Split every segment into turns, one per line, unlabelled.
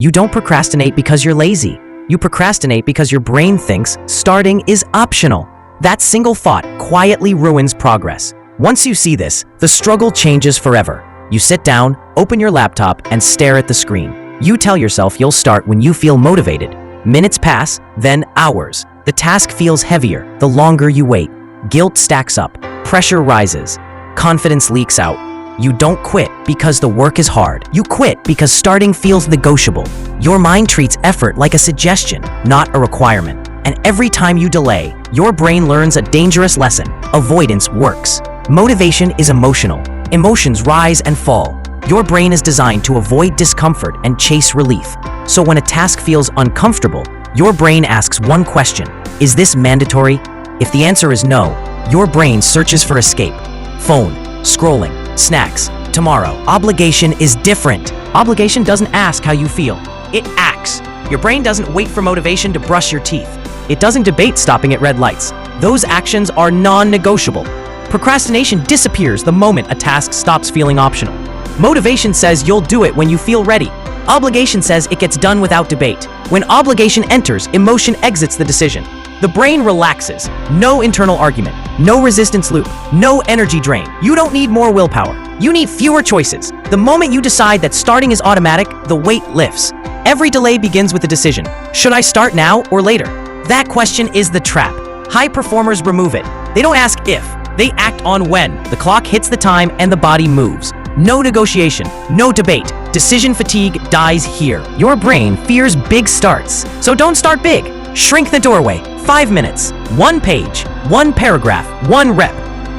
You don't procrastinate because you're lazy. You procrastinate because your brain thinks starting is optional. That single thought quietly ruins progress. Once you see this, the struggle changes forever. You sit down, open your laptop, and stare at the screen. You tell yourself you'll start when you feel motivated. Minutes pass, then hours. The task feels heavier the longer you wait. Guilt stacks up, pressure rises, confidence leaks out. You don't quit because the work is hard. You quit because starting feels negotiable. Your mind treats effort like a suggestion, not a requirement. And every time you delay, your brain learns a dangerous lesson. Avoidance works. Motivation is emotional. Emotions rise and fall. Your brain is designed to avoid discomfort and chase relief. So when a task feels uncomfortable, your brain asks one question: is this mandatory? If the answer is no, your brain searches for escape. Phone, scrolling, snacks, tomorrow. Obligation is different. Obligation doesn't ask how you feel. It acts. Your brain doesn't wait for motivation to brush your teeth. It doesn't debate stopping at red lights. Those actions are non-negotiable. Procrastination disappears the moment a task stops feeling optional. Motivation says you'll do it when you feel ready. Obligation says it gets done without debate. When obligation enters, emotion exits the decision. The brain relaxes. No internal argument, no resistance loop, no energy drain. You don't need more willpower. You need fewer choices. The moment you decide that starting is automatic, the weight lifts. Every delay begins with a decision. Should I start now or later? That question is the trap. High performers remove it. They don't ask if, they act on when. The clock hits the time and the body moves. No negotiation, no debate. Decision fatigue dies here. Your brain fears big starts. So don't start big. Shrink the doorway. 5 minutes, 1 page, 1 paragraph, 1 rep.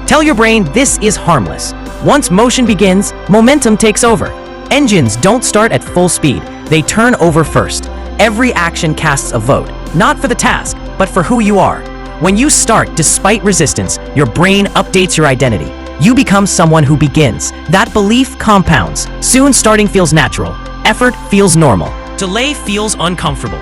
Tell your brain this is harmless. Once motion begins, momentum takes over. Engines don't start at full speed. They turn over first. Every action casts a vote, not for the task, but for who you are. When you start despite resistance, your brain updates your identity. You become someone who begins. That belief compounds. Soon starting feels natural. Effort feels normal. Delay feels uncomfortable.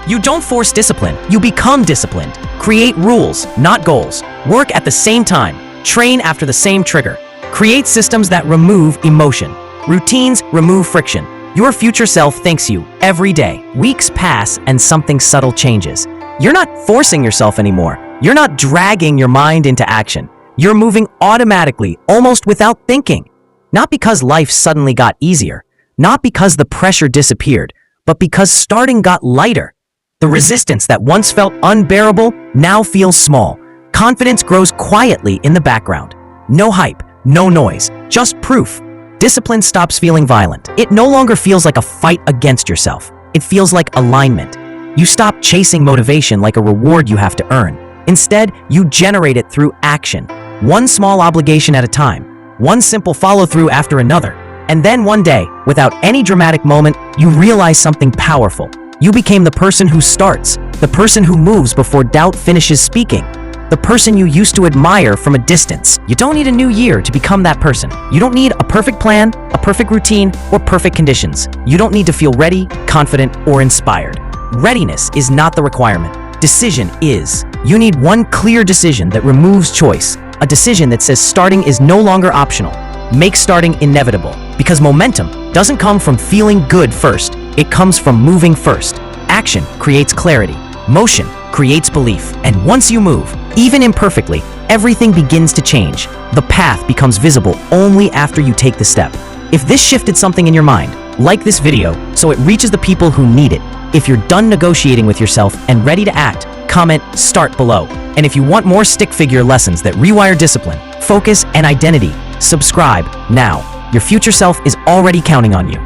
You don't force discipline, you become disciplined. Create rules, not goals. Work at the same time. Train after the same trigger. Create systems that remove emotion. Routines remove friction. Your future self thanks you every day. Weeks pass and something subtle changes. You're not forcing yourself anymore. You're not dragging your mind into action. You're moving automatically, almost without thinking. Not because life suddenly got easier, not because the pressure disappeared, but because starting got lighter. The resistance that once felt unbearable now feels small. Confidence grows quietly in the background. No hype, no noise, just proof. Discipline stops feeling violent. It no longer feels like a fight against yourself. It feels like alignment. You stop chasing motivation like a reward you have to earn. Instead, you generate it through action. One small obligation at a time. One simple follow-through after another. And then one day, without any dramatic moment, you realize something powerful. You became the person who starts, the person who moves before doubt finishes speaking, the person you used to admire from a distance. You don't need a new year to become that person. You don't need a perfect plan, a perfect routine, or perfect conditions. You don't need to feel ready, confident, or inspired. Readiness is not the requirement. Decision is. You need one clear decision that removes choice, a decision that says starting is no longer optional. Make starting inevitable, because momentum doesn't come from feeling good first. It comes from moving first. Action creates clarity. Motion creates belief. And once you move, even imperfectly, everything begins to change. The path becomes visible only after you take the step. If this shifted something in your mind, like this video so it reaches the people who need it. If you're done negotiating with yourself and ready to act, comment "Start" below. And if you want more stick figure lessons that rewire discipline, focus, and identity, subscribe now. Your future self is already counting on you.